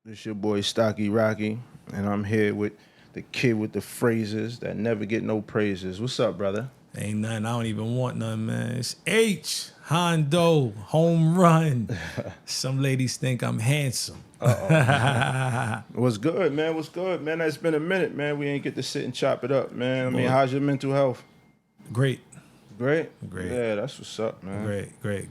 This your boy Stocky Rocky, and I'm here with the kid with the phrases that never get no praises. What's up, brother? Ain't nothing. I don't even want none, man. It's H. Hondo. Home run. Some ladies think I'm handsome. What's good, man? What's good, man? It's been a minute, man. We ain't get to sit and chop it up, man. I mean, how's your mental health? Great. Great? Great. Yeah, that's what's up, man. Great.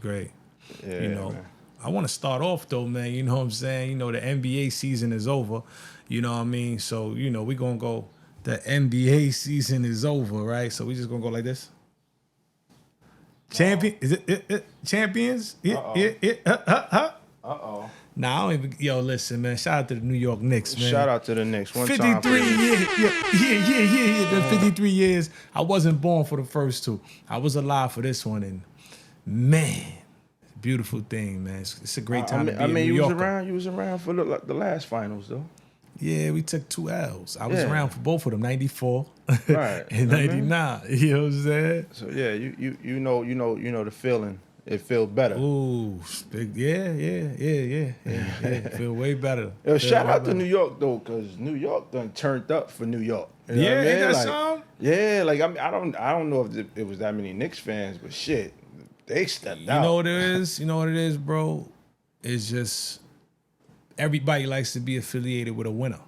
Yeah, You know, man. I want to start off, though, man. You know what I'm saying? You know, the NBA season is over. You know what I mean? So, you know, we're going to go, the NBA season is over, right? So we just going to go like this. Champion? Is it champions? Uh-oh. Nah, I don't even. Yo, listen, man. Shout out to the New York Knicks, man. Shout out to the Knicks. One 53 time for you. years. Yeah. Been 53 years. I wasn't born for the first two. I was alive for this one, and man, beautiful thing, man. It's a great time to be a New Yorker. You was around for the last finals, though. Yeah, we took 2 L's. I was Yeah. around for both of them, 94 Right. and 99. You know what I'm saying? So yeah, you know the feeling. It feels better. Ooh, big, yeah. Feel way better. Yo, shout out to New York though, cause New York done turned up for New York. You know what I mean? Ain't that Like, something? yeah, like I don't know if it was that many Knicks fans, but shit, they stepped out. You know what it is? You know what it is, bro? It's just everybody likes to be affiliated with a winner.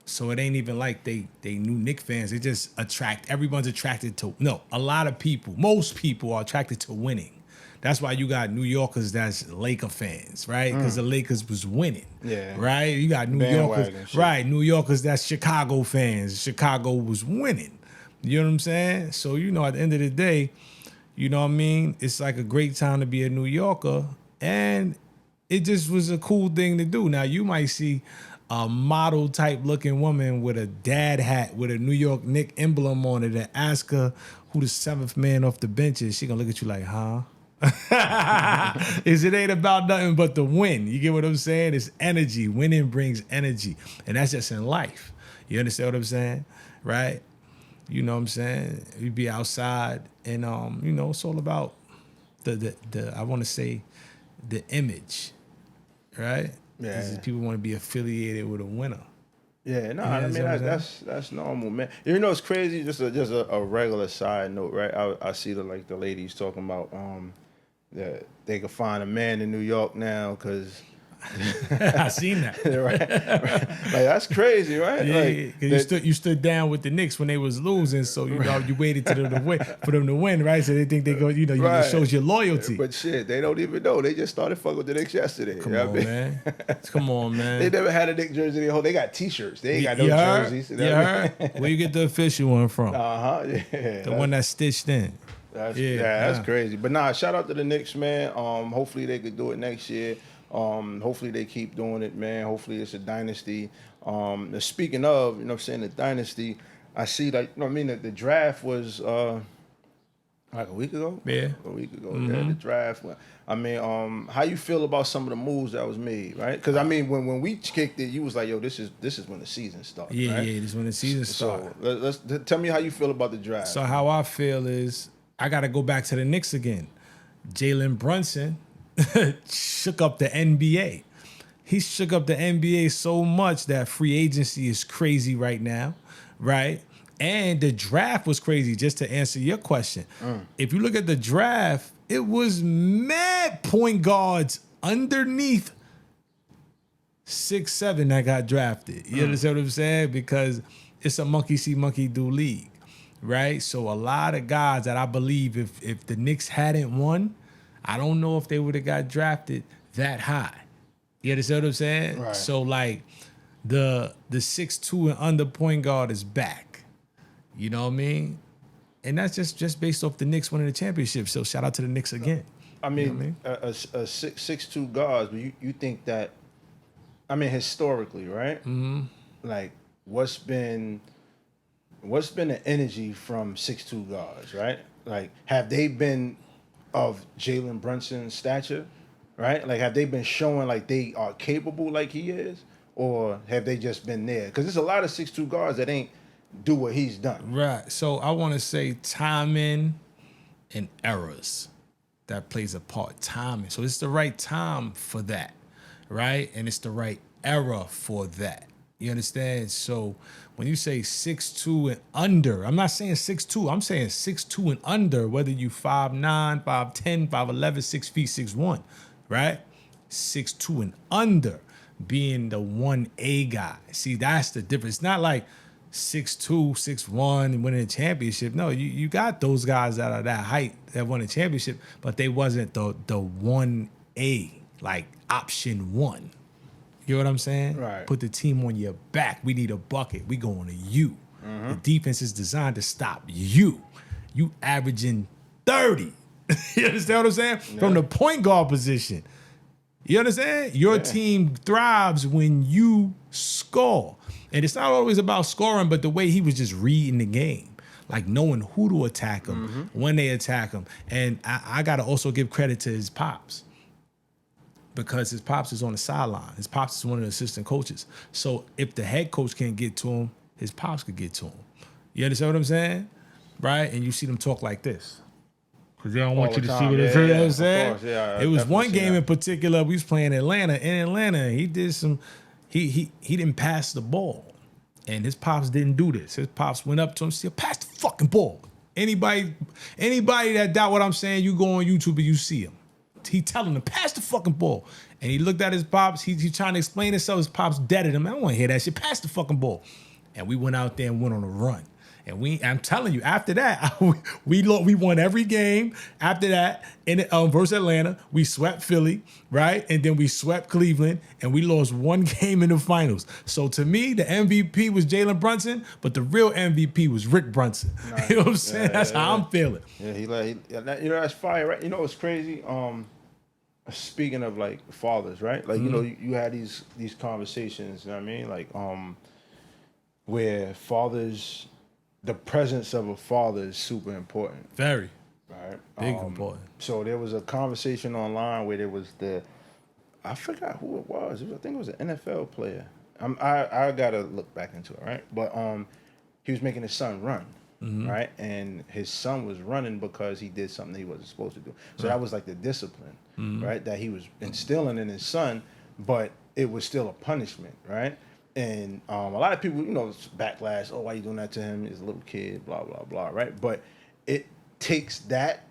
So it ain't even like they new Knicks fans. They just everyone's attracted to, a lot of people, most people are attracted to winning. That's why you got New Yorkers that's Laker fans, right? Because the Lakers was winning. Yeah. Right? You got New Bandwagon Yorkers, shit. right? New Yorkers that's Chicago fans. Chicago was winning. You know what I'm saying? So, you know, at the end of the day, you know what I mean? It's like a great time to be a New Yorker. And it just was a cool thing to do. Now, you might see a model type looking woman with a dad hat with a New York Knicks emblem on it and ask her who the 7th man off the bench is. She gonna look at you like, huh? It ain't about nothing but the win. You get what I'm saying? It's energy. Winning brings energy. And that's just in life. You understand what I'm saying? Right? You know what I'm saying? You be outside and you know, it's all about the I want to say the image. Right? Yeah. 'Cause people want to be affiliated with a winner. Yeah, no, Yeah, I mean that's that's normal, man. You know, it's crazy. Just a regular side note, right? I see the ladies talking about that they could find a man in New York now because I seen that. right? Like that's crazy, right? Yeah, Like, because you stood down with the Knicks when they was losing, so you know you waited to them to win for them to win, right? So they think they go, you know, Right. it shows your loyalty. But shit, they don't even know. They just started fucking with the Knicks yesterday. Come you know on, what I mean? man. Come on, man. They never had a Knicks jersey. They got T-shirts. They ain't got no You heard? jerseys. You heard? Where you get the official one from? Yeah. The one that's stitched in. That's crazy. But nah, shout out to the Knicks, man. Hopefully they could do it next year. Hopefully they keep doing it, man. Hopefully it's a dynasty. Speaking of, you know what I'm saying, the dynasty, I see like, you know what I mean, the draft was like a week ago? Yeah. A week ago. Yeah, the draft. I mean, how you feel about some of the moves that was made, right? Because I mean, when we kicked it, you was like, yo, this is when the season starts. Yeah, right? yeah, this is when the season starts. So let's tell me how you feel about the draft. So how I feel is I got to go back to the Knicks again. Jalen Brunson shook up the NBA. He shook up the NBA so much that free agency is crazy right now, right? And the draft was crazy, just to answer your question. If you look at the draft, it was mad point guards underneath 6'7" that got drafted. You understand what I'm saying? Because it's a monkey see, monkey do league, right? So a lot of guys that I believe if the Knicks hadn't won, I don't know if they would have got drafted that high. You understand what I'm saying? Right. So like the 6'2" and under point guard is back. You know what I mean? And that's just based off the Knicks winning the championship. So shout out to the Knicks again. I mean, You know what I a 6'2" guards, but you think that, I mean, historically, right? Mm-hmm. Like, what's been the energy from 6'2" guards, right? Like, have they been of Jalen Brunson's stature, right? Like, have they been showing like they are capable like he is? Or have they just been there? Because there's a lot of 6'2" guards that ain't do what he's done. Right. So I want to say timing and errors that plays a part. Timing. So it's the right time for that, right? And it's the right era for that. You understand? So when you say 6'2" and under, I'm not saying 6'2", I'm saying 6'2" and under, whether you 5'9", 5'10", 5'11", 6 feet, 6'1", right? 6'2" and under being the 1A guy. See, that's the difference. It's not like 6'2", 6'1", and winning a championship. No, you got those guys that are that height that won a championship, but they wasn't the 1A, like option one. You know what I'm saying? Right. Put the team on your back. We need a bucket. We going to you. The defense is designed to stop you. You averaging 30. You understand what I'm saying? Yeah. From the point guard position. You understand? Your team thrives when you score. And it's not always about scoring, but the way he was just reading the game. Like knowing who to attack him, when they attack him. And I got to also give credit to his pops. Because his pops is on the sideline. His pops is one of the assistant coaches. So if the head coach can't get to him, his pops could get to him. You understand what I'm saying? Right? And you see them talk like this. Because they don't want you to see what it's, you know what I'm saying? It was one game in particular, we was playing Atlanta. In Atlanta, he did some, he didn't pass the ball. And his pops didn't do this. His pops went up to him and said, pass the fucking ball. Anybody that doubt what I'm saying, you go on YouTube and you see him. He telling him, pass the fucking ball. And he looked at his pops. He trying to explain himself. His pops deaded him. I don't want to hear that shit. Pass the fucking ball. And we went out there and went on a run. And I'm telling you, after that, we won every game. After that, in versus Atlanta, we swept Philly, right? And then we swept Cleveland, and we lost one game in the finals. So to me, the MVP was Jalen Brunson, but the real MVP was Rick Brunson. Nice. You know what I'm saying? That's how I'm feeling. Yeah, you know, that's fire, right? You know what's crazy? Speaking of like fathers, right? Like, you know, you had these conversations, you know what I mean? Like, where fathers, the presence of a father is super important. Very. Right? Big important. So there was a conversation online where there was I forgot who it was. I think it was an NFL player. I gotta look back into it, right? But he was making his son run, right? And his son was running because he did something he wasn't supposed to do. So that was like the discipline, right? That he was instilling in his son, but it was still a punishment, right? And a lot of people, you know, backlash, oh, why you doing that to him? He's a little kid, blah, blah, blah, right? But it takes that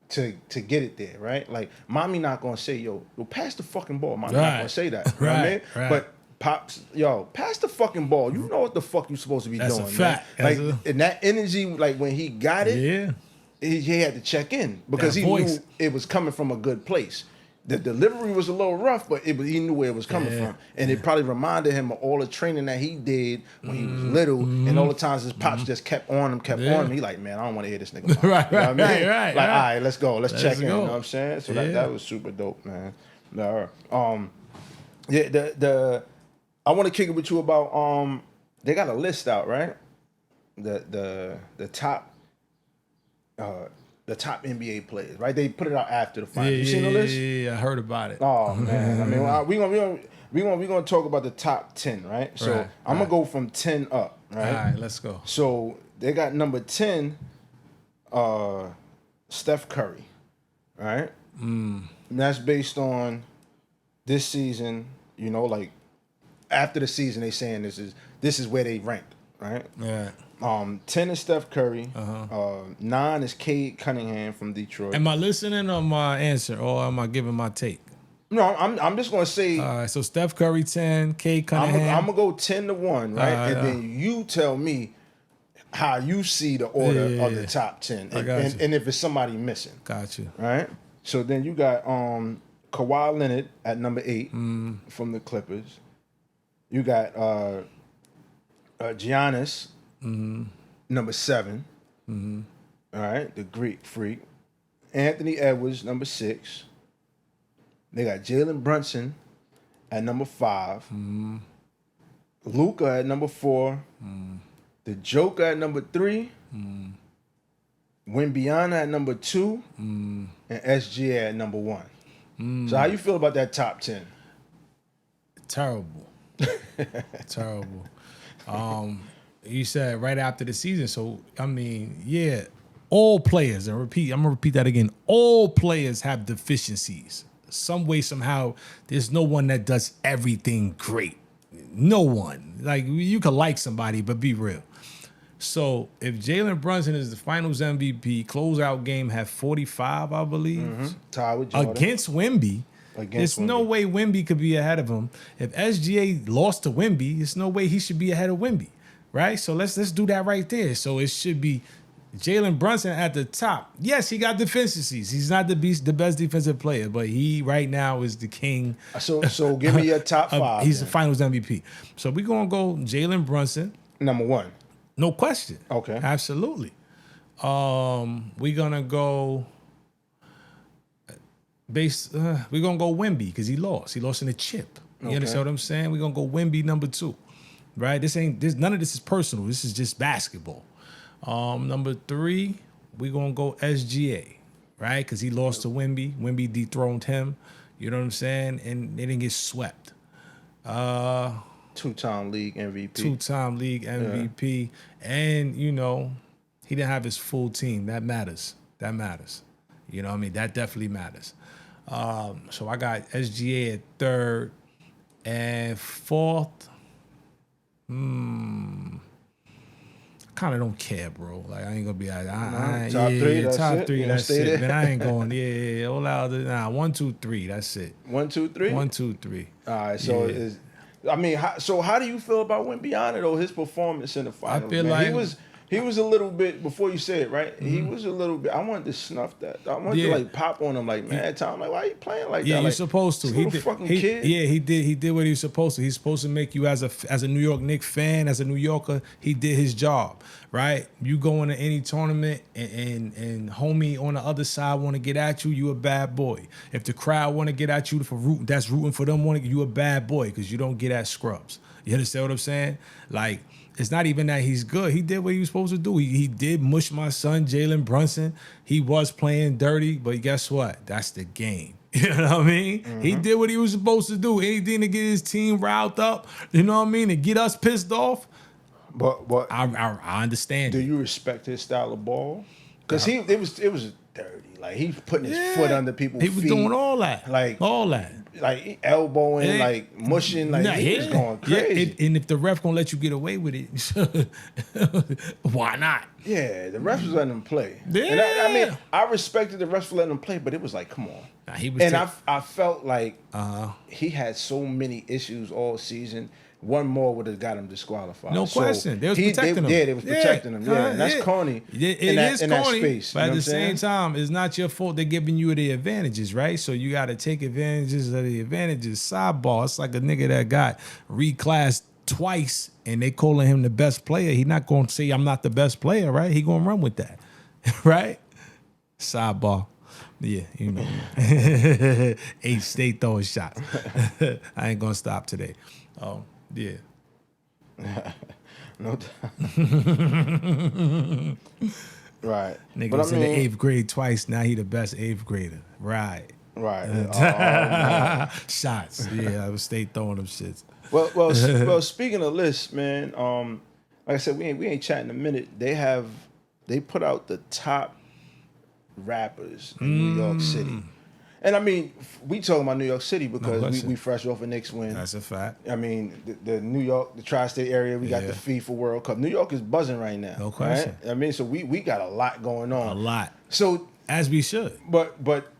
to get it there, right? Like, mommy not going to say, yo, pass the fucking ball. Mommy not going to say that, you know what I mean? Right. But pops, yo, pass the fucking ball. You know what the fuck you supposed to be doing, a fact. Man. Like, and that energy, like, when he got it, he had to check in because he knew it was coming from a good place. The delivery was a little rough, but he knew where it was coming from. And it probably reminded him of all the training that he did when he was little and all the times his pops just kept on him. He like, man, I don't want to hear this nigga. Right, you know what I mean? right. Like, all right, let's go. Let's check in. You know what I'm saying? So that was super dope, man. I want to kick it with you about, they got a list out, right? The top NBA players, right? They put it out after the finals. You seen the list? Yeah, I heard about it. Oh man, I mean, we gonna talk about the top 10, right? So I'm gonna go from 10 up, right? All right, let's go. So they got number 10, Steph Curry, right? And that's based on this season. You know, like after the season, they saying this is where they ranked, right? Yeah. 10 is Steph Curry. 9 is Cade Cunningham from Detroit. Am I listening on my answer, or am I giving my take? No, I'm just gonna say. All right, so Steph Curry 10, Cade Cunningham. I'm gonna go 10-1, right? And then you tell me how you see the order of the top 10, and if it's somebody missing. Got you. Right. So then you got Kawhi Leonard at number 8 from the Clippers. You got Giannis. Number 7. All right, the Greek freak. Anthony Edwards, number 6. They got Jalen Brunson at number 5. Luka at number 4. The Joker at number 3. Wembyana at number 2. And SGA at number 1. So how you feel about that top 10? Terrible. Terrible. You said right after the season, so I mean, yeah, all players, and I'm gonna repeat that again. All players have deficiencies. some way, somehow, there's no one that does everything great. No one. Like, you could like somebody, but be real. So if Jalen Brunson is the Finals MVP, closeout game had 45, I believe, Tied with Jordan. against Wemby. There's no way Wemby could be ahead of him. If SGA lost to Wemby, there's no way he should be ahead of Wemby, right? So let's do that right there. So it should be Jalen Brunson at the top. Yes, he got deficiencies. He's not the best defensive player, but he right now is the king. So give me your top five. He's the Finals MVP. So we're gonna go Jalen Brunson. Number one. No question. Okay. Absolutely. We're gonna go we're gonna go Wemby because he lost. He lost in a chip. You understand what I'm saying? We're gonna go Wemby number 2. Right? None of this is personal. This is just basketball. Number 3, we're gonna go SGA, right? Because he lost to Wemby. Wemby dethroned him. You know what I'm saying? And they didn't get swept. Two-time league MVP. Two-time league MVP. Yeah. And, he didn't have his full team. That matters. That matters. You know what I mean? That definitely matters. So I got SGA at 3rd. And 4th, kind of don't care, bro. Like, I ain't gonna be top 3, that's top it. 3, that's it. There? Man, I ain't going, all out. 1, 2, 3, that's it. 1, 2, 3? 1, 2, 3. All right, so how do you feel about Wemby though? His performance in the finals. I feel man? like he was a little bit, before you say it, right? He was a little bit. I wanted to snuff that. I wanted to pop on him, like, man, Tom, like, why are you playing like that? Yeah, like, you're supposed to. He did. Kid. Yeah, he did. He did what he was supposed to. He's supposed to make you as a New York Knicks fan, as a New Yorker. He did his job, right? You go into any tournament and homie on the other side want to get at you, you a bad boy. If the crowd want to get at you that's rooting for them, you a bad boy because you don't get at scrubs. You understand what I'm saying? Like, it's not even that he's good. He did what he was supposed to do. He did mush my son, Jalen Brunson. He was playing dirty, but guess what? That's the game. You know what I mean? He did what he was supposed to do. Anything to get his team riled up, you know what I mean? To get us pissed off. But I understand. Do you respect his style of ball? Because it was dirty. Like, he putting his foot under people's feet. He was doing all that. Like all that. Like elbowing, like mushing, like he was going crazy. And if the ref gonna let you get away with it, why not? Yeah, the refs was letting him play. Yeah. And I mean, I respected the refs for letting him play, but it was like, come on. Nah, he was I felt like he had so many issues all season. One more would have got him disqualified. No question. They was protecting him. Yeah, they was protecting him. Yeah, and that's corny. It is corny, that space. But at the same time, it's not your fault. They're giving you the advantages, right? So you got to take advantages of the advantages. Sidebar, it's like a nigga that got reclassed twice and they calling him the best player. He not going to say I'm not the best player, right? He going to run with that, right? Sidebar. Yeah, H stay throwing shots. I ain't going to stop today. Yeah. No doubt. Right. Nigga was in the 8th grade twice. Now he the best 8th grader. Right. Shots. Yeah, I was stay throwing them shits. Well, speaking of lists, man, like I said, we ain't chatting a minute. They put out the top rappers in New York City. And I mean, we talking about New York City because we fresh off a Knicks win. That's a fact. I mean, the New York, the tri-state area, we got the FIFA World Cup. New York is buzzing right now. No question. Right? I mean, so we got a lot going on. A lot. So as we should. But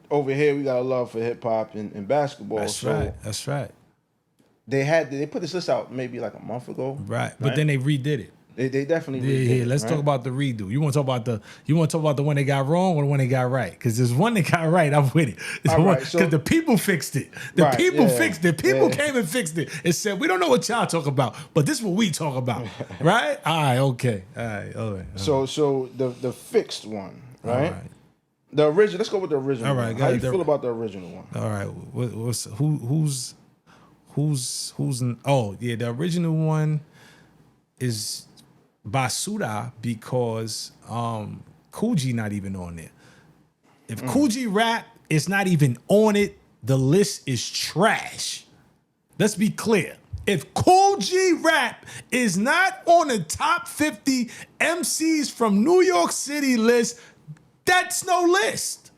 over here we got a love for hip hop and basketball. That's right. They put this list out maybe like a month ago. Right. But then they redid it. They definitely redid it. Let's talk about the redo. You want to talk about the one they got wrong or the one they got right? Because there's one they got right. I'm with it. Because the people fixed it. The people fixed it. People came and fixed it and said, we don't know what y'all talk about, but this is what we talk about. Right? All right. Okay. All right. So the fixed one, right? All right. The original. Let's go with the original. All right. How you feel about the original one? All right. Who's? The original one is Basuda because Kool G not even on there. If Kool G rap is not even on it, the list is trash. Let's be clear. If Kool G rap is not on the top 50 MCs from New York City list, that's no list.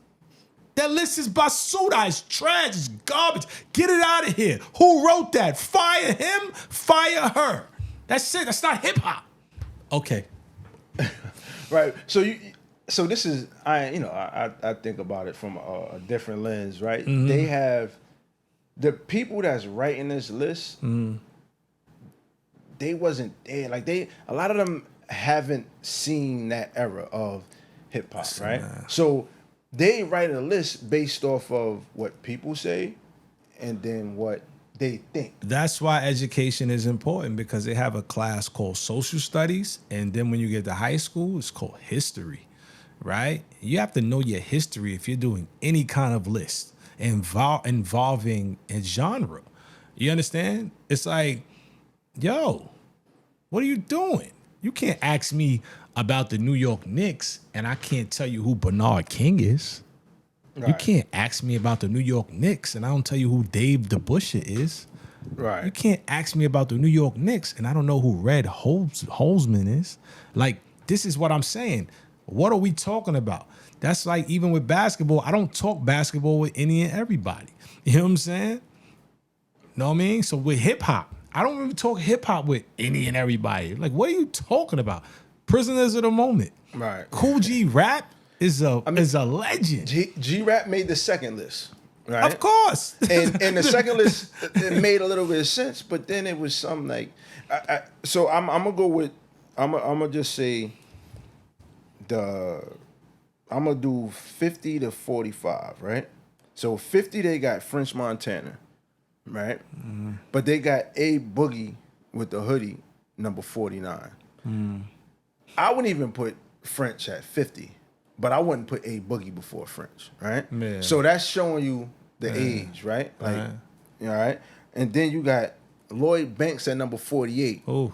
That list is basura. It's trash. It's garbage. Get it out of here. Who wrote that? Fire him. Fire her. That's it. That's not hip hop. Okay. Right. So this is I think about it from a different lens, right? Mm-hmm. They have the people that's writing this list. Mm-hmm. They wasn't there. Like a lot of them haven't seen that era of hip hop, right? So they write a list based off of what people say, and then what they think. That's why education is important, because they have a class called social studies, and then when you get to high school, it's called history, right? You have to know your history if you're doing any kind of list involving a genre. You understand? It's like, yo, what are you doing? You can't ask me about the New York Knicks and I can't tell you who Bernard King is. Right. You can't ask me about the New York Knicks and I don't tell you who Dave DeBusschere is. Right. You can't ask me about the New York Knicks and I don't know who Red Holzman is. Like, this is what I'm saying. What are we talking about? That's like, even with basketball, I don't talk basketball with any and everybody. You know what I'm saying? Know what I mean? So with hip hop, I don't even talk hip hop with any and everybody. Like, what are you talking about? Prisoners of the Moment. Right. Cool G Rap is a legend. G Rap made the second list, right? Of course. And the second list, it made a little bit of sense, but then it was something like, so I'm gonna go with, I'm gonna just say I'm gonna do 50 to 45, right? So 50 they got French Montana, right? Mm. But they got A Boogie with the hoodie, number 49. Mm. I wouldn't even put French at 50, but I wouldn't put A Boogie before French, right? Man. So that's showing you the age, right? Like, all right? And then you got Lloyd Banks at number 48. Oh.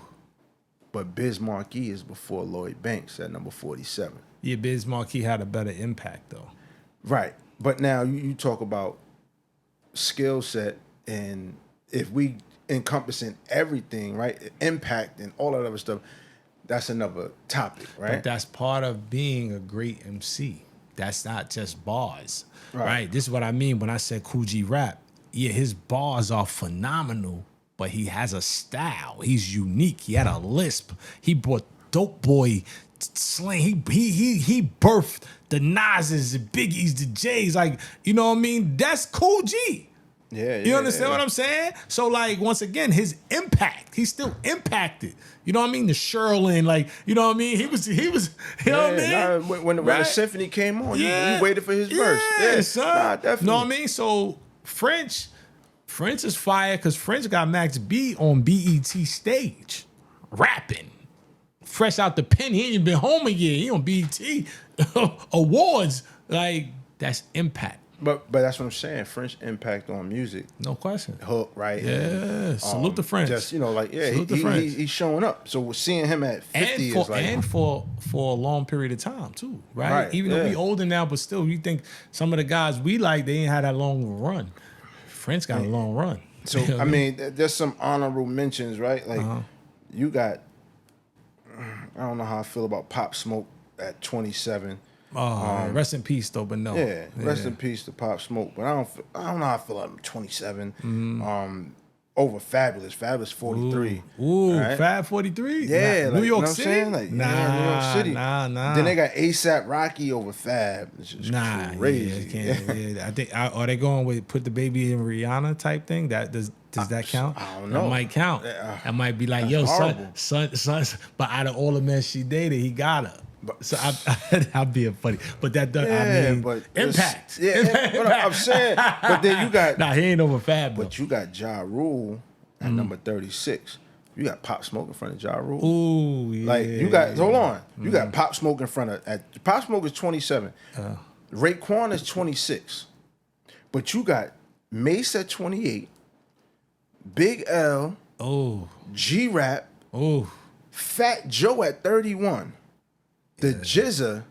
But Biz Markie is before Lloyd Banks at number 47. Yeah, Biz Markie had a better impact, though. Right. But now you talk about skill set, and if we encompassing everything, right? Impact and all that other stuff, that's another topic, right? But that's part of being a great MC. That's not just bars, right? This is what I mean when I said Cool G Rap. Yeah, his bars are phenomenal, but he has a style. He's unique. He had a lisp. He brought Dope Boy slang. He birthed the Nas's, the Biggies, the J's. Like, you know what I mean? That's Cool G. Yeah, you understand what I'm saying? So, like, once again, his impact, he's still impacted. You know what I mean? The Sherlin, like, you know what I mean? He was, you know what I mean? When the symphony came on, you waited for his verse. Yeah, son. Nah, definitely. Know what I mean? So, French is fire because French got Max B on BET stage, rapping. Fresh out the pen. He ain't even been home a year. He on BET awards. Like, that's impact. But that's what I'm saying. French impact on music. No question. Hook, right? Yeah. Salute the French. Just, like, yeah, he's showing up. So seeing him at 50 is like... And for a long period of time, too, right? Even though we older now, but still, you think some of the guys we like, they ain't had that long run. French got a long run. So, I mean, there's some honorable mentions, right? Like, you got... I don't know how I feel about Pop Smoke at 27. Rest in peace, though, but no. Yeah, rest in peace to Pop Smoke. But I don't know how I feel about 27. Mm. Over Fabulous. Fabulous 43. Ooh, right? Fab 43? Yeah. New York City? City? Like, New York City. Nah. Then they got ASAP Rocky over Fab. It's just crazy. I think, are they going with Put the Baby in Rihanna type thing? Does that count? I don't know. That might count. That might be like, yo, son. But out of all the men she dated, he got her. So I'm being funny, but that does. I mean, but impact. But I'm saying, but then you got he ain't over Fab. But you got Ja Rule at number 36. You got Pop Smoke in front of Ja Rule. Ooh, yeah. Like you got hold on, you got Pop Smoke in front of Pop Smoke is 27. Raekwon is 26, but you got Mace at 28, Big L, G Rap, Fat Joe at 31. The Jizza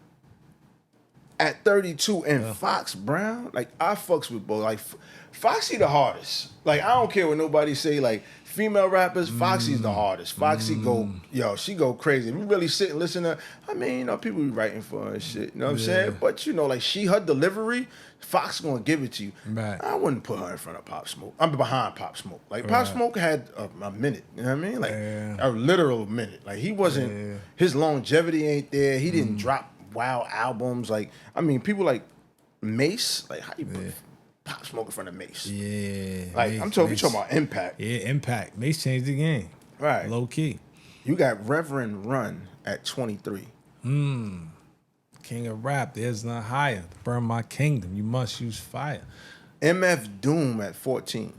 at 32 and Fox Brown, like I fucks with both. Like Foxy the hardest. Like I don't care what nobody say. Like female rappers, Foxy's the hardest. Foxy she go crazy. If you really sit and listen to, I mean, you know, people be writing for her and shit. You know what I'm saying? But you know, like her delivery, Fox gonna give it to you. Right. I wouldn't put her in front of Pop Smoke. I'm behind Pop Smoke. Like Pop Smoke had a minute. You know what I mean? Like a literal minute. Like he wasn't. His longevity ain't there. He didn't drop wow albums. Like I mean, people like Mace. Like how you put Pop Smoke in front of Mace? Yeah. Like Mace, we talking about impact. Yeah, impact. Mace changed the game. Right. Low key. You got Reverend Run at 23. King of rap, there's none higher. Burn my kingdom, you must use fire. MF Doom at 14.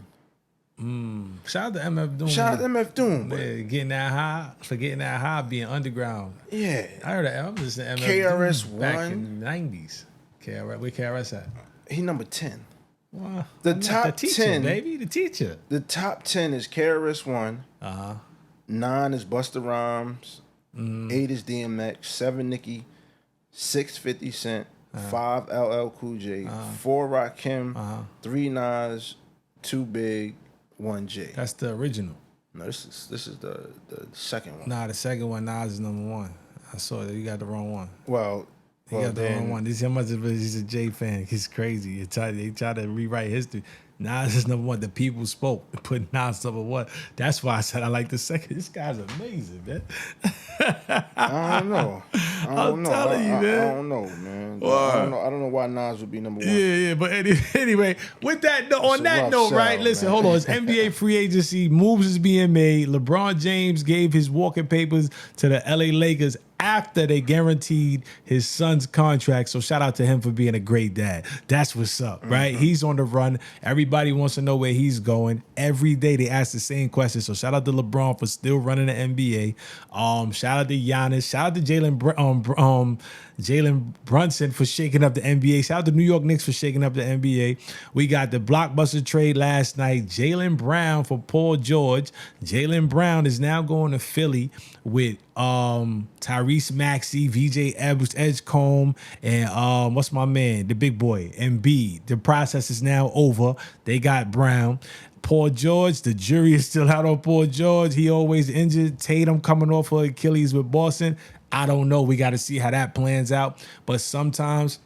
Shout out to MF Doom. Shout out to MF Doom. Yeah, getting that high, forgetting that high, being underground. Yeah. I heard that. I was listening to MF KRS Doom back One. in the 90s. KRS, where KRS at? He number 10. Well, The top teacher, 10, baby, the teacher. The top 10 is KRS One. 9 is Busta Rhymes. 8 is DMX. 7 Nicki. 6 50 Cent. 5 LL Cool J. 4 Rakim. 3 Nas. 2 Big. 1 J. That's the original. No, this is the second one. Nah, the second one, Nas is number 1. I saw that. You got the wrong one. Well, You got the wrong one. This is how much of he's a J fan. He's crazy. They try to rewrite history. Nas is number 1. The people spoke. Put Nas number 1. That's why I said I like the second. This guy's amazing, man. I don't know. I'm telling you, man. I don't know, man. I don't know why Nas would be number 1. Yeah. But anyway, with that note, on that note, right? Listen, hold on. It's NBA free agency. Moves is being made. LeBron James gave his walking papers to the LA Lakers after they guaranteed his son's contract. So shout out to him for being a great dad. That's what's up, right? He's on the run. Everybody wants to know where he's going. Every day they ask the same question. So shout out to LeBron for still running the NBA. Shout out to Giannis. Shout out to Jalen Brunson for shaking up the NBA. Shout out to New York Knicks for shaking up the NBA. We got the blockbuster trade last night. Jaylen Brown for Paul George. Jaylen Brown is now going to Philly with Tyrese Maxey, VJ Edgecombe, and what's my man, the big boy, Embiid. The process is now over. They got Brown. Paul George, the jury is still out on Paul George. He always injured. Tatum coming off of Achilles with Boston. I don't know. We got to see how that plans out. But sometimes,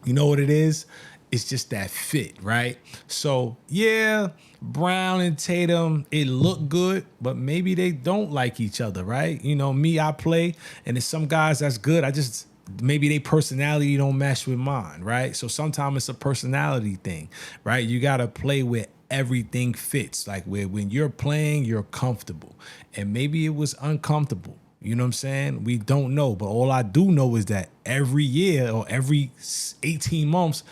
you know what it is? It's just that fit, right? So, yeah, Brown and Tatum, it looked good, but maybe they don't like each other, right? You know, me, I play, and there's some guys that's good. Maybe their personality don't match with mine, right? So sometimes it's a personality thing, right? You got to play where everything fits. Like when you're playing, you're comfortable. And maybe it was uncomfortable. You know what I'm saying? We don't know. But all I do know is that every year or every 18 months,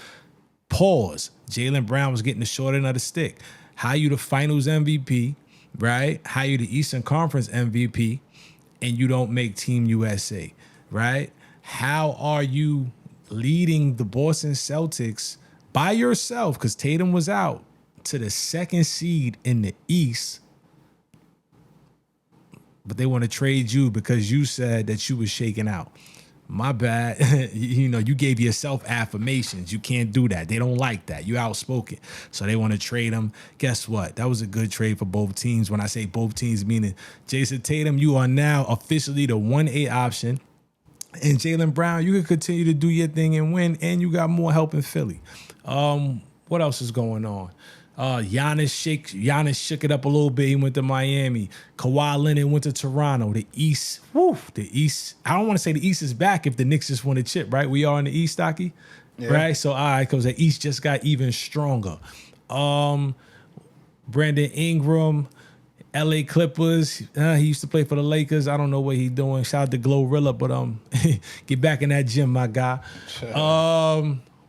Jaylen Brown was getting the short end of the stick. How you the finals MVP, right? How you the Eastern Conference MVP, and you don't make Team USA, right? How are you leading the Boston Celtics by yourself, because Tatum was out, to the 2nd seed in the East, but they want to trade you because you said that you was shaking out? My bad. You know, you gave yourself affirmations. You can't do that. They don't like that. You outspoken. So they want to trade him. Guess what? That was a good trade for both teams. When I say both teams, meaning Jason Tatum, you are now officially the 1A option. And Jaylen Brown, you can continue to do your thing and win, and you got more help in Philly. What else is going on? Giannis shook it up a little bit. He went to Miami. Kawhi Leonard went to Toronto. The East, the East. I don't want to say the East is back if the Knicks just won a chip, right? We are in the East, Stocky, right? So, all right, because the East just got even stronger. Brandon Ingram, LA Clippers. He used to play for the Lakers. I don't know what he's doing. Shout out to Glorilla, but get back in that gym, my guy.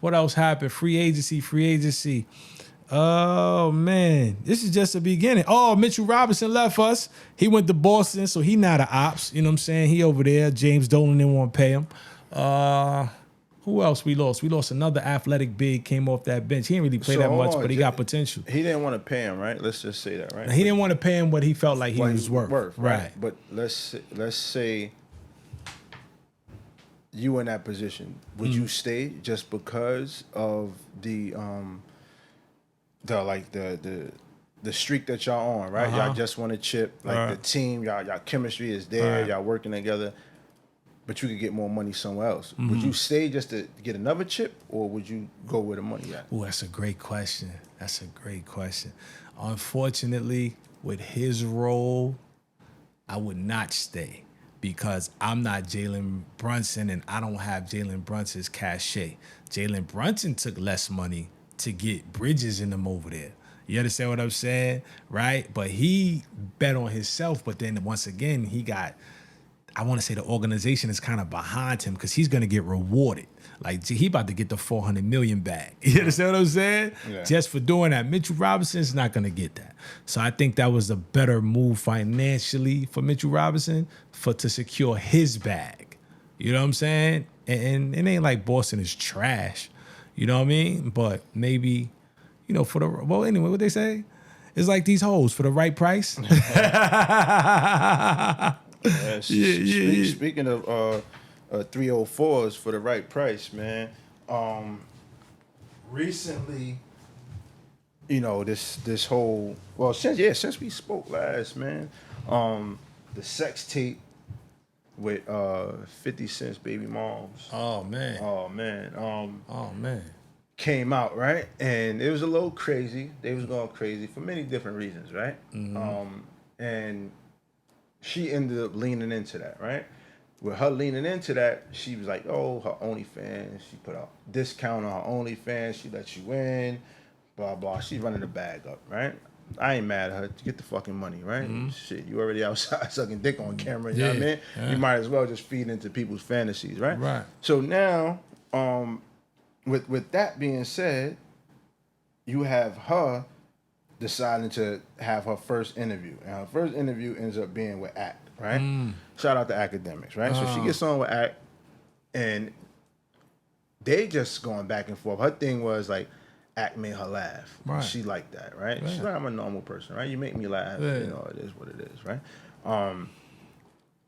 What else happened? Free agency. Oh, man. This is just the beginning. Oh, Mitchell Robinson left us. He went to Boston, so he not an ops. You know what I'm saying? He over there. James Dolan didn't want to pay him. Who else we lost? We lost another athletic big, came off that bench. He didn't really play that much, but he got potential. He didn't want to pay him, right? Let's just say that, right? He didn't want to pay him what he felt like he was worth. Right. But let's say you in that position. Would you stay just because of the the streak that y'all on, right? Y'all just won a chip. Like the team, y'all chemistry is there. Y'all working together. But you could get more money somewhere else. Would you stay just to get another chip, or would you go where the money at? Oh, that's a great question. Unfortunately, with his role, I would not stay because I'm not Jalen Brunson and I don't have Jalen Brunson's cachet. Jalen Brunson took less money to get Bridges in them over there. You understand what I'm saying? Right? But he bet on himself, but then once again, he got, I want to say the organization is kind of behind him because he's going to get rewarded. Like, he about to get the $400 million back. You understand what I'm saying? Yeah. Just for doing that. Mitchell Robinson's not going to get that. So I think that was a better move financially for Mitchell Robinson to secure his bag. You know what I'm saying? And it ain't like Boston is trash. You know what I mean? But maybe, you know, well, anyway, what they say? It's like these hoes for the right price. Speaking of 304s for the right price, man. Recently, you know, this whole, well, since we spoke last, man, the sex tape with 50 Cent's baby moms. Oh man. Came out, right? And it was a little crazy. They was going crazy for many different reasons, right? And she ended up leaning into that, right? With her leaning into that, she was like, oh, her OnlyFans, she put a discount on her OnlyFans, she let you in, blah, blah. She's running the bag up, right? I ain't mad at her. Get the fucking money, right? Shit, you already outside sucking dick on camera, you know what I mean? Yeah. You might as well just feed into people's fantasies, right? Right. So now, with that being said, you have her deciding to have her first interview. And her first interview ends up being with ACT, right? Shout out to AKADEMIKS, right? So she gets on with ACT, and they just going back and forth. Her thing was like, ACT made her laugh. Right. She liked that, right? She's like, I'm a normal person, right? You make me laugh. Yeah. You know, it is what it is, right?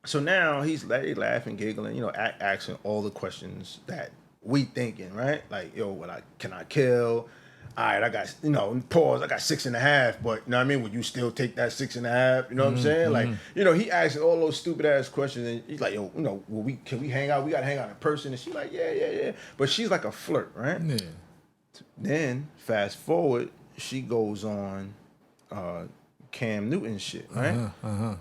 So now they laughing, giggling, you know, asking all the questions that we thinking, right? Like, yo, can I kill? All right, I got, you know, pause, I got 6.5, but, you know what I mean? Would you still take that 6.5? You know what I'm saying? Like, you know, he asked all those stupid ass questions, and he's like, yo, you know, can we hang out? We got to hang out in person. And she's like, yeah. But she's like a flirt, right? Yeah. Then, fast forward, she goes on Cam Newton shit, right?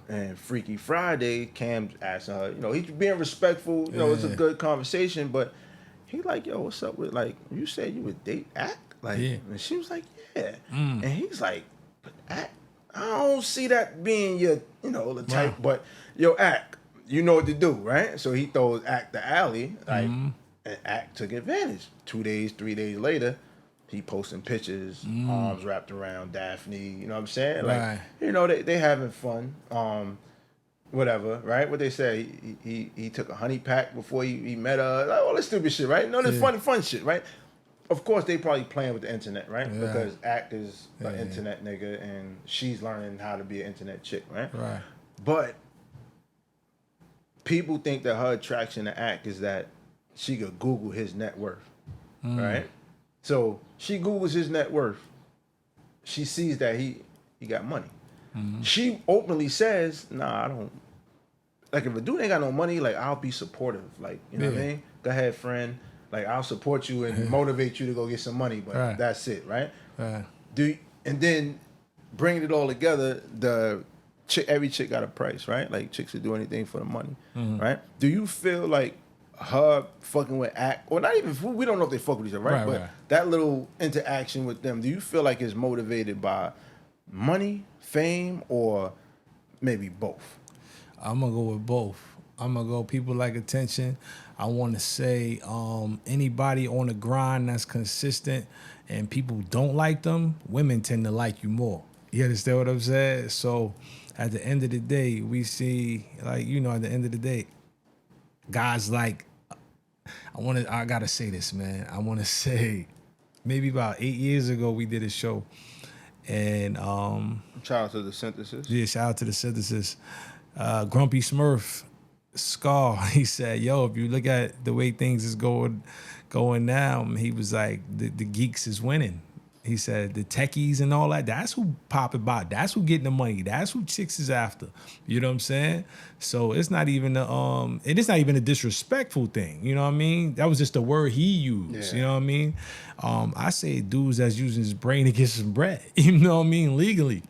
And Freaky Friday, Cam asking her, you know, he's being respectful, you know, it's a good conversation, but he like, yo, what's up with, like, you said you would date ACT? Like, and she was like, yeah. And he's like, but ACT, I don't see that being your, you know, the type, but yo, ACT, you know what to do, right? So he throws ACT the alley, like, and ACT took advantage. 2 days, 3 days later, he posting pictures, arms wrapped around DAPHNE, you know what I'm saying? Like, you know, they having fun. Whatever, right? What they say, he took a honey pack before he met her, like, all this stupid shit, right? No, this fun shit, right? Of course, they probably playing with the internet, right? Yeah. Because ACT is an internet nigga, and she's learning how to be an internet chick, right? Right. But people think that her attraction to ACT is that she could Google his net worth, right? So she Googles his net worth. She sees that he got money. She openly says, nah, I don't. Like, if a dude ain't got no money, like, I'll be supportive. Like, you know what I mean? Go ahead, friend. Like, I'll support you and motivate you to go get some money, but that's it, right? And then bringing it all together, every chick got a price, right? Like, chicks will do anything for the money, right? Do you feel like her fucking with ACT, or not even, we don't know if they fuck with each other, right? But that little interaction with them, do you feel like it's motivated by money, fame, or maybe both? I'm gonna go with both. I'm gonna go people like attention. I want to say anybody on the grind that's consistent and people don't like them, women tend to like you more. You understand what I'm saying? So at the end of the day, we see, like, you know, at the end of the day, guys like, I gotta say this, man. I want to say maybe about 8 years ago, we did a show. And shout out to the Synthesis. Yeah, shout out to the Synthesis. Grumpy Smurf, Scar, he said, yo, if you look at the way things is going now, he was like, the geeks is winning. He said the techies and all that, that's who popping by. That's who getting the money. That's who chicks is after. You know what I'm saying? So it's not even a disrespectful thing. You know what I mean? That was just the word he used. Yeah. You know what I mean? I say dudes that's using his brain to get some bread. You know what I mean? Legally.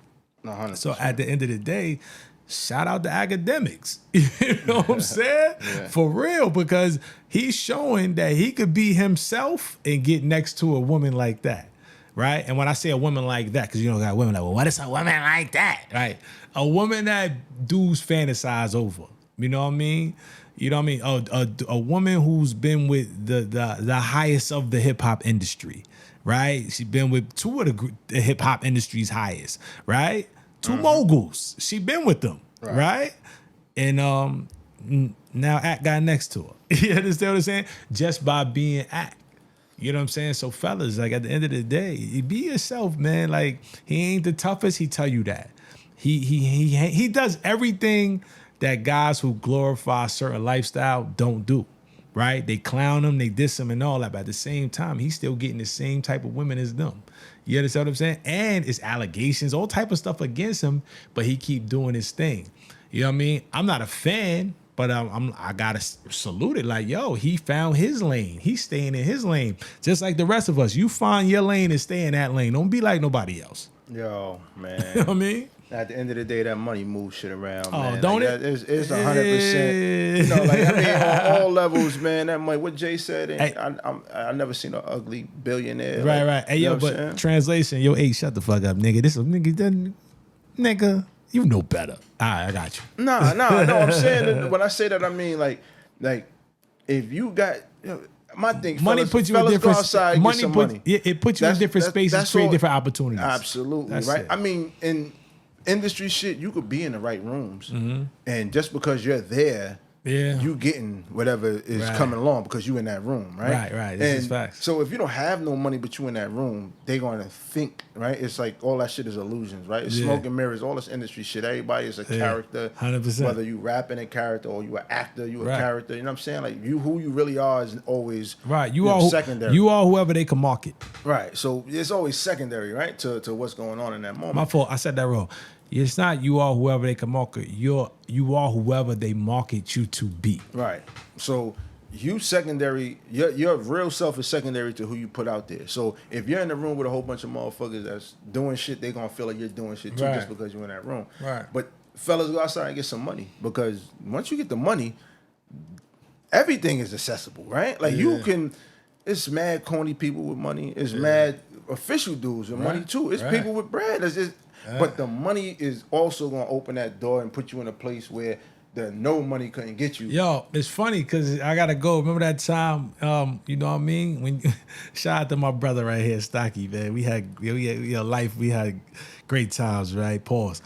100%. So at the end of the day, shout out to AKADEMIKS. You know what I'm saying? Yeah. For real, because he's showing that he could be himself and get next to a woman like that. Right? And when I say a woman like that, because you know, got women like, well, what is a woman like that? Right? A woman that dudes fantasize over. You know what I mean? You know what I mean? A woman who's been with the highest of the hip hop industry. Right? She's been with two of the hip hop industry's highest. Right? Two moguls. She been with them. Right? And now Act got next to her. You understand what I'm saying? Just by being Act. You know what I'm saying? So fellas, like at the end of the day, be yourself, man. Like he ain't the toughest. He tell you that. He does everything that guys who glorify a certain lifestyle don't do. Right? They clown him, they diss him and all that. But at the same time, he's still getting the same type of women as them. You understand what I'm saying? And it's allegations, all type of stuff against him, but he keep doing his thing. You know what I mean? I'm not a fan, but I gotta salute it. Like, yo, he found his lane. He's staying in his lane, just like the rest of us. You find your lane and stay in that lane. Don't be like nobody else. Yo, man. You know what I mean? At the end of the day, that money moves shit around, Oh, man. don't like, it? It's 100%. You know, like I mean, on all levels, man. That money. What Jay said, and Hey. I never seen an ugly billionaire. Right, like, right. Hey, you yo, know what I'm but saying? translation, yo, hey, shut the fuck up, nigga. This a nigga, nigga, you know better. All right, I got you. Nah, no. I'm saying that when I say that, I mean like if you got. You know, my thing, Money fellas, puts you in fellas different. go outside and get some money. It puts you in different spaces, create all- different opportunities. Absolutely, That's right? it. I mean, in industry shit, you could be in the right rooms, and just because you're there, Yeah. you getting whatever is Right. coming along because you in that room, right? Right. This is And facts. so if you don't have no money but you in that room, they gonna think, right? It's like all that shit is illusions, right? It's Yeah. smoke and mirrors, all this industry shit. Everybody is a character, 100%. whether you rapping a character or you an actor, you a Right. character. You know what I'm saying? Like who you really are is always Right. you know, secondary. You are whoever they can market. Right. So it's always secondary, right? To what's going on in that moment. My fault. I said that wrong. It's not you are whoever they can market. You are whoever they market you to be. Right. So you secondary, your real self is secondary to who you put out there. So if you're in the room with a whole bunch of motherfuckers that's doing shit, they're gonna feel like you're doing shit too Right. just because you're in that room. Right. But fellas, go outside and get some money because once you get the money, everything is accessible, right? Like you can. It's mad corny people with money. It's mad official dudes with money too. It's people with bread. It's just, but the money is also gonna open that door and put you in a place where the no money couldn't get you. Yo, it's funny because I gotta go. Remember that time? You know what I mean? When shout out to my brother right here, Stocky, man. We had life. We had great times, right? Pause.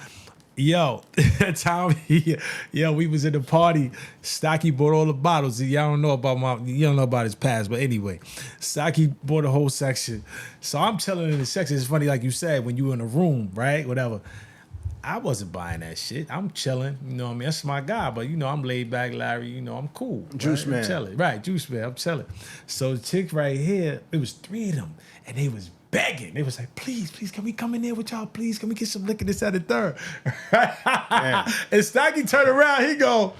Yo, that time, we was at the party. Stocky bought all the bottles. Y'all don't know about you don't know about his past, but anyway, Stocky bought a whole section. So I'm chilling in the section. It's funny, like you said, when you were in a room, right? Whatever. I wasn't buying that shit. I'm chilling. You know what I mean? That's my guy. But, you know, I'm laid back, Larry. You know, I'm cool. Juice man. I'm chilling. Right, juice man. I'm chilling. So the chick right here, it was 3 of them. And they was begging. They was like, please, can we come in there with y'all? Please, can we get some liquor, this, that, and third? And Stocky turned around. He go,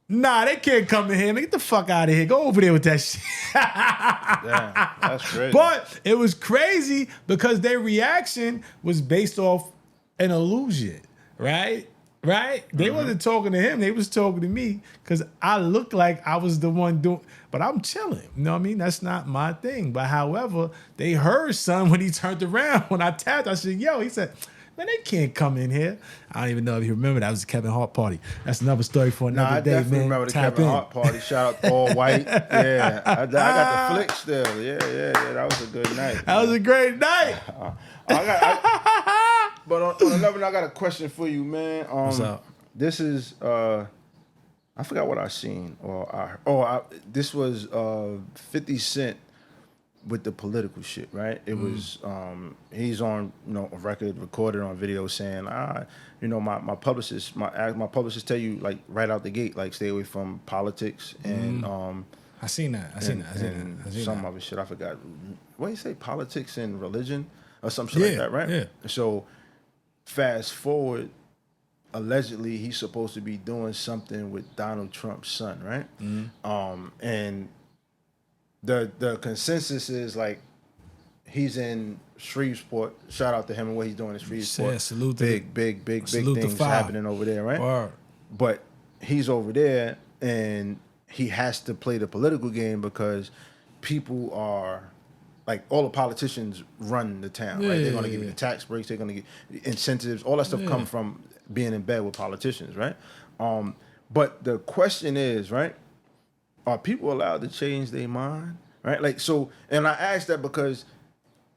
nah, they can't come in here. Man, get the fuck out of here. Go over there with that shit. Damn, that's crazy. But it was crazy because their reaction was based off an illusion, right? Right? They wasn't talking to him. They was talking to me because I looked like I was the one doing, but I'm chilling. You know what I mean? That's not my thing. But however, they heard son when he turned around. When I tapped, I said, yo, he said, man, they can't come in here. I don't even know if you remember that. It was a Kevin Hart party. That's another story for another I day, definitely man. remember the Tap Kevin in. Hart party. Shout out All White. Yeah, I got the flick still. Yeah. That was a good night. That was a great night. But on another note, I got a question for you, man. What's up? This is I forgot what I seen this was 50 Cent with the political shit, right? It was he's on a record, recorded on video saying my publicist tell you like right out the gate like stay away from politics and I seen that. I seen Some of it shit I forgot. What do you say? Politics and religion or some shit like that, right? Yeah. So fast forward, allegedly he's supposed to be doing something with Donald Trump's son, right? And the consensus is like he's in Shreveport. Shout out to him and what he's doing in Shreveport. Yeah, salute big things happening over there, right? Word. But he's over there and he has to play the political game because people are like all the politicians run the town, right? They're gonna give you the tax breaks, they're gonna get incentives, all that stuff come from being in bed with politicians, right? But the question is, right, are people allowed to change their mind? Right? Like so, and I ask that because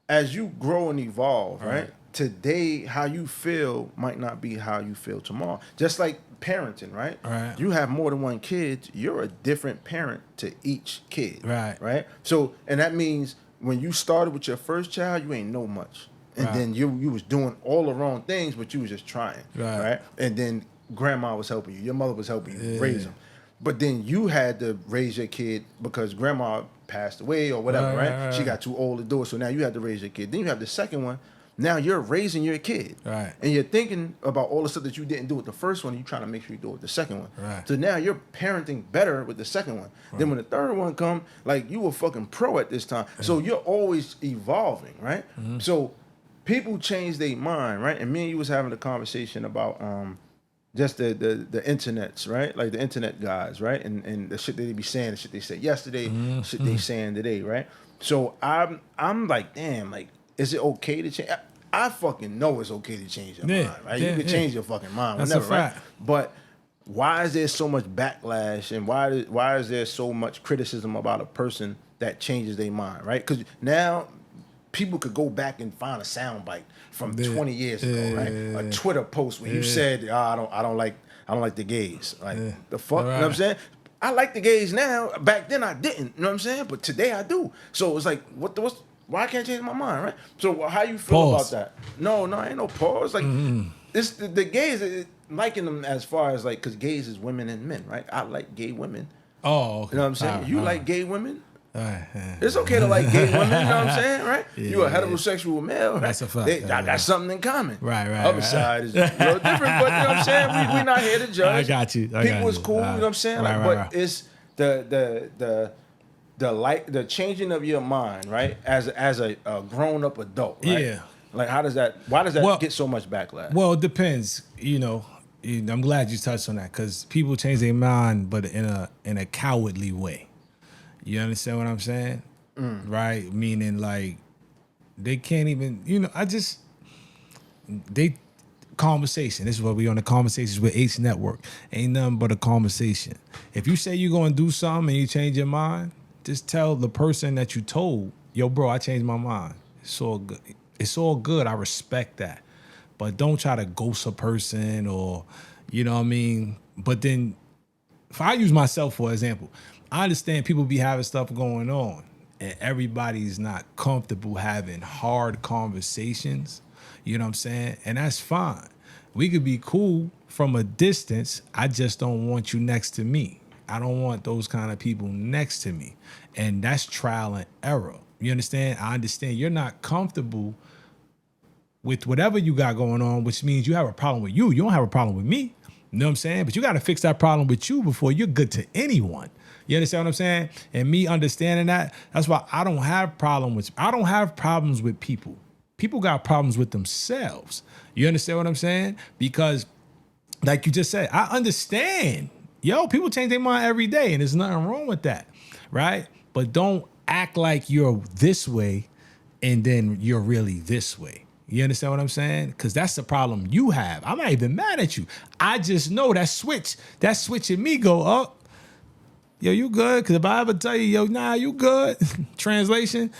as you grow and evolve, right? Today, how you feel might not be how you feel tomorrow. Just like parenting, right? You have more than one kid, you're a different parent to each kid. Right? So, and that means when you started with your first child, you ain't know much. And then you was doing all the wrong things, but you was just trying. Right? And then grandma was helping you. Your mother was helping you raise them. But then you had to raise your kid because grandma passed away or whatever, right? She got too old to do it, so now you had to raise your kid. Then you have the second one. Now you're raising your kid. And you're thinking about all the stuff that you didn't do with the first one, and you're trying to make sure you do it with the second one. So now you're parenting better with the second one. Then when the third one come, like you were fucking pro at this time. So you're always evolving, right? So people change their mind, right? And me and you was having a conversation about just the internets, right? Like the internet guys, right? And the shit that they be saying, the shit they said yesterday, shit they saying today, right? So I'm like, damn, like, is it okay to change? I fucking know it's okay to change your mind, right? You can change your fucking mind whenever, right? But why is there so much backlash and why is there so much criticism about a person that changes their mind, right? Because now people could go back and find a soundbite from 20 years ago, right? A Twitter post where you said, I don't like the gays. Like the fuck, you know what I'm saying? I like the gays now. Back then I didn't, you know what I'm saying? But today I do. So it's like, why I can't change my mind, right? So how you feel about that? No, ain't no pause. Like it's the gays liking them as far as like, because gays is women and men, right? I like gay women. Oh, okay. You know what I'm saying? You like gay women? It's okay to like gay women, you know what I'm saying, right? You a heterosexual male, right? That's a fact. I got something in common. Right. Other side is a little different, but you know what I'm saying? We not here to judge. I got you. People is cool, you know what I'm saying? But it's the changing of your mind, right? As a grown up adult, right? Yeah. Like why does that get so much backlash? Well, it depends. I'm glad you touched on that because people change their mind, but in a cowardly way. You understand what I'm saying? Right? Meaning like they can't even, conversation. This is what we on the Conversations with H Network. Ain't nothing but a conversation. If you say you're gonna do something and you change your mind, just tell the person that you told, yo, bro, I changed my mind. It's all good. It's all good. I respect that. But don't try to ghost a person or, you know what I mean? But then if I use myself for example, I understand people be having stuff going on and everybody's not comfortable having hard conversations. You know what I'm saying? And that's fine. We could be cool from a distance. I just don't want you next to me. I don't want those kind of people next to me. And that's trial and error. You understand? I understand you're not comfortable with whatever you got going on, which means you have a problem with you. You don't have a problem with me. You know what I'm saying? But you got to fix that problem with you before you're good to anyone. You understand what I'm saying? And me understanding that, that's why I don't have problems with people. People got problems with themselves. You understand what I'm saying? Because like you just said, I understand. Yo, people change their mind every day and there's nothing wrong with that, right? But don't act like you're this way and then you're really this way. You understand what I'm saying? Because that's the problem you have. I'm not even mad at you. I just know that switch in me go up. Yo, you good? Because if I ever tell you, yo, nah, you good. Translation,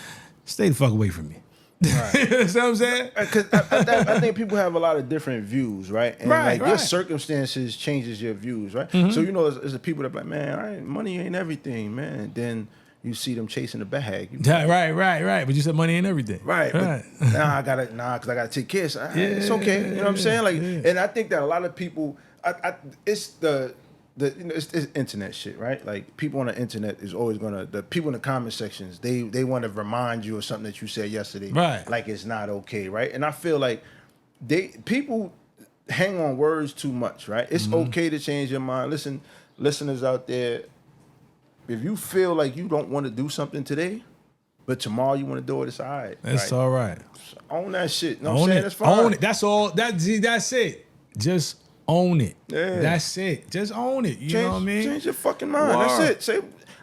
stay the fuck away from me. Right. You know what I'm saying? Because I think people have a lot of different views, right? And your circumstances changes your views, right? So there's the people that be like, man, money ain't everything, man. And then you see them chasing the bag. Right. But you said money ain't everything. Right. But because I gotta take care. So, it's okay. You know what I'm saying? Like, and I think that a lot of people, it's the it's internet shit, right? Like people on the internet is always the people in the comment sections, they want to remind you of something that you said yesterday, right? Like it's not okay, right? And I feel like people hang on words too much, right? It's okay to change your mind. Listen, listeners out there, if you feel like you don't want to do something today, but tomorrow you want to do it, it's all right. It's all right. Own that shit. You know what I'm saying? It's fine. Own it. That's all. That's it. Just own it. Yeah. That's it. Just own it. You know what I mean? Change your fucking mind. Word. That's it. Say,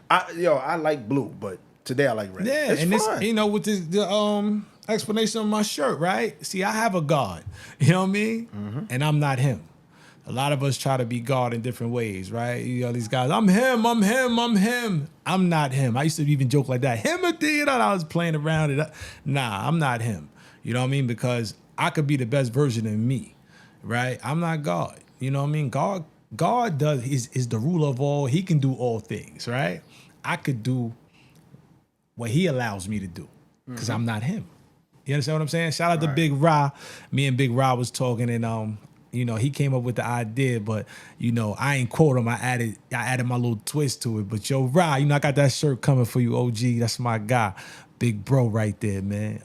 I like blue, but today I like red. Yeah, it's and fine. this, with the explanation on my shirt, right? See, I have a God. You know what I mean? And I'm not him. A lot of us try to be God in different ways, right? These guys, I'm him. I'm not him. I used to even joke like that. Him and I was playing around it. Nah, I'm not him. You know what I mean? Because I could be the best version of me, right? I'm not God. You know what I mean? God is the ruler of all. He can do all things, right? I could do what he allows me to do because I'm not him. You understand what I'm saying? Shout out to Big Ra. Me and Big Ra was talking, and he came up with the idea, but I ain't quote him. I added my little twist to it. But yo, Ra, I got that shirt coming for you, OG. That's my guy. Big bro right there, man.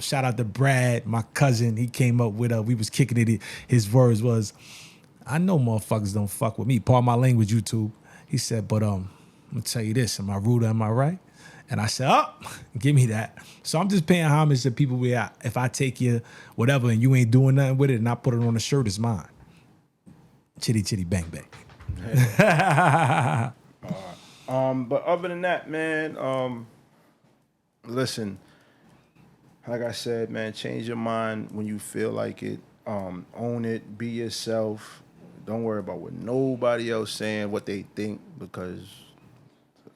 Shout out to Brad, my cousin. He came up with we was kicking it. His words was, I know motherfuckers don't fuck with me. Pardon my language, YouTube. He said, but I'm gonna tell you this, am I rude or am I right? And I said, give me that. So I'm just paying homage to people where if I take you whatever and you ain't doing nothing with it and I put it on the shirt, it's mine. Chitty chitty bang bang. But other than that, man, listen, like I said, man, change your mind when you feel like it. Own it, be yourself. Don't worry about what nobody else saying, what they think, because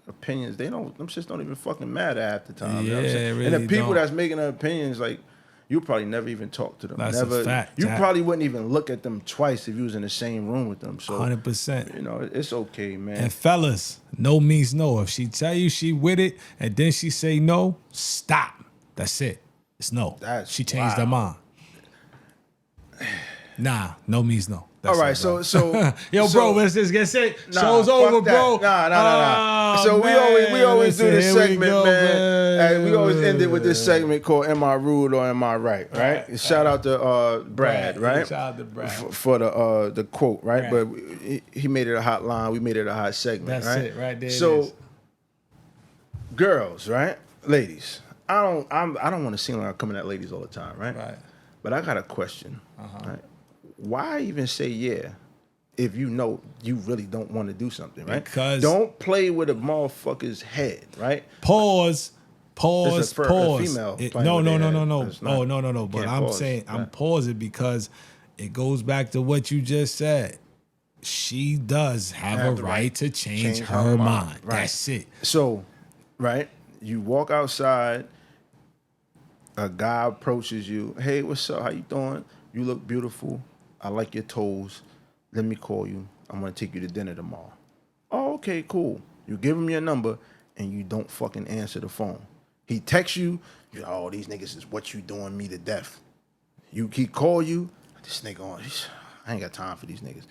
opinions, them shits don't even fucking matter half the time. Yeah, you know what I'm saying? really and the people don't. that's making the opinions, like, you probably never even talk to them. That's never, a fact. You probably wouldn't even look at them twice if you was in the same room with them. So 100%. It's okay, man. And fellas, no means no. If she tell you she with it and then she say no, stop. That's it. It's no. She changed her mind. Nah, no means no. That's all right, it, so yo, bro, let's just get set. Show's over, bro. Nah. So we always do this segment, man. And we always end it with this segment called "Am I Rude or Am I Right?" Right. Shout out to Brad, right? Shout out to Brad for the quote, right? But he made it a hot line. We made it a hot segment. That's it, right there. So, girls, right, ladies. I don't want to seem like I'm coming at ladies all the time, right? Right. But I got a question, right? Why even say yeah if you know you really don't want to do something, right? Because don't play with a motherfucker's head, right? Pause. A female No. Not, No. But I'm saying I'm pausing because it goes back to what you just said. She does have a right to change her mind. Right. That's it. So, right, you walk outside, a guy approaches you. Hey, what's up? How you doing? You look beautiful. I like your toes. Let me call you. I'm going to take you to dinner tomorrow. Oh, okay, cool. You give him your number, and you don't fucking answer the phone. He texts you. Oh, these niggas is what you doing me to death. He call you. This nigga, I ain't got time for these niggas.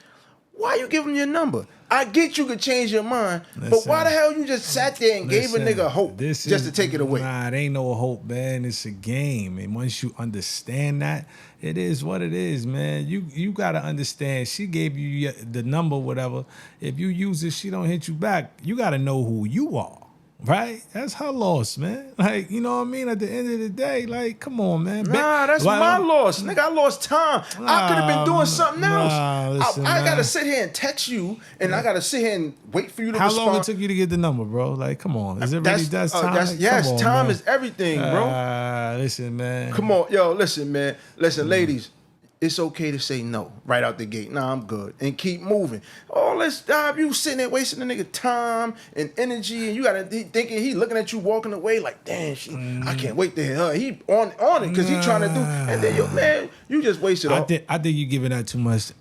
Why you give him your number? I get you could change your mind, but why the hell you just sat there and gave a nigga hope just to take it away? Nah, it ain't no hope, man. It's a game. And once you understand that, it is what it is, man. You got to understand. She gave you the number, whatever. If you use it, she don't hit you back. You got to know who you are. Right? That's her loss, man. Like, you know what I mean? At the end of the day, like, come on, man. Nah, that's my loss. Nigga, I lost time. I could have been doing something else. Listen, I got to sit here and text you, and I got to sit here and wait for you to respond. How long it took you to get the number, bro? Like, come on. Is it really that time? Yes, time is everything, bro. Listen, man. Come on. Yo, listen, man. Listen, ladies. It's okay to say no right out the gate. Nah, I'm good. And keep moving. Oh, let's dive. You sitting there wasting the nigga time and energy, and you got to thinking he looking at you walking away like, damn, I can't wait to hear her. He on it because he trying to do. And then, yo, man, you just wasted all. I think you giving that too much.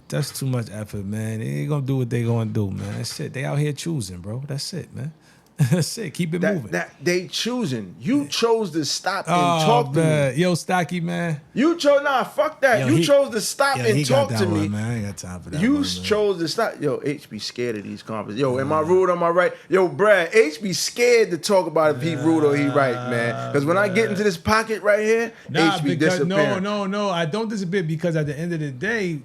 That's too much effort, man. They ain't going to do what they going to do, man. That's it. They out here choosing, bro. That's it, man. That's it. Keep it moving. That they choosing. You chose to stop and Oh, talk to man. me. Yo, Stocky, man. You chose fuck that. Yo, you chose to stop he and got talk that to one, me. Man. I ain't got time for that. You one, man. chose to stop. Yo, H be scared of these conversations. Yo, am I rude? Am I right? Yo, Brad, H be scared to talk about if he rude or he right, man. Because when I get into this pocket right here, Nah, H be because disappearing. no. I don't disappear because at the end of the day,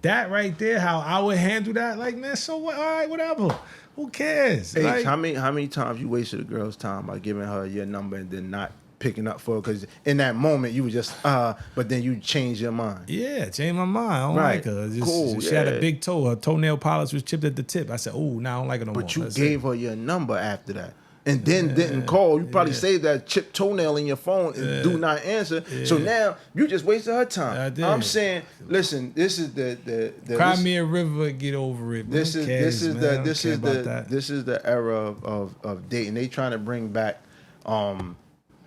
that right there, how I would handle that, like, man, so what? All right, whatever. Who cares? H, Like, how many times you wasted a girl's time by giving her your number and then not picking up for her? Because in that moment you were just but then you changed your mind. yeah, changed my mind. I don't Right. like her. Just, Cool, she had yeah. a big toe. Her toenail polish was chipped at the tip. I said, "Oh, now I don't like her no more." But you That's gave her your number after that. And then didn't call. You probably saved that chipped toenail in your phone and do not answer. So now you just wasted her time. I did. I'm saying, listen, this is the Cry me a river, get over it. this Who is cares, this is man? I the don't this care is about that. this is the era of dating. They trying to bring back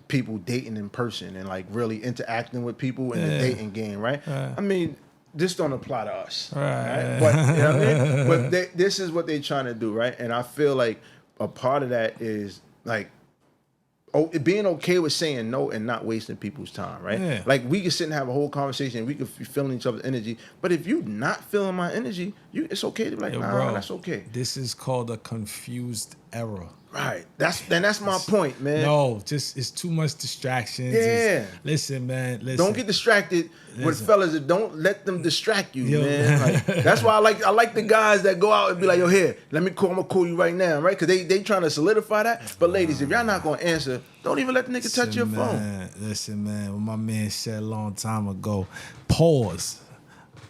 people dating in person and like really interacting with people in the dating game, right? I mean, this don't apply to us, right? But you know what I mean? But this is what they trying to do, right? And I feel like a part of that is like being okay with saying no and not wasting people's time, right? Yeah. Like we can sit and have a whole conversation and we can be feeling each other's energy, but if you not feeling my energy, it's okay to be like, Yo, nah, bro, that's okay. This is called a confused era. Right. That's my point, man. No, just it's too much distractions. Yeah. Listen, man. Listen. Don't get distracted with fellas. Don't let them distract you, Yo. man. Like, that's why I like the guys that go out and be like, yo, here, I'm gonna call you right now, right? Because they trying to solidify that. But ladies, if y'all not gonna answer, don't even let the nigga touch your phone. Listen, man. What my man said a long time ago. Pause.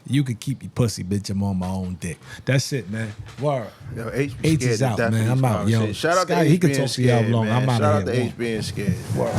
You could keep your pussy, bitch. I'm on my own dick. That's it, man. Word. Yo, H H is out, man. I'm out, yo. Shout out to Scotty, H he could being talk to y'all scared, long. man. I'm out Shout of out to here. H being scared. Word.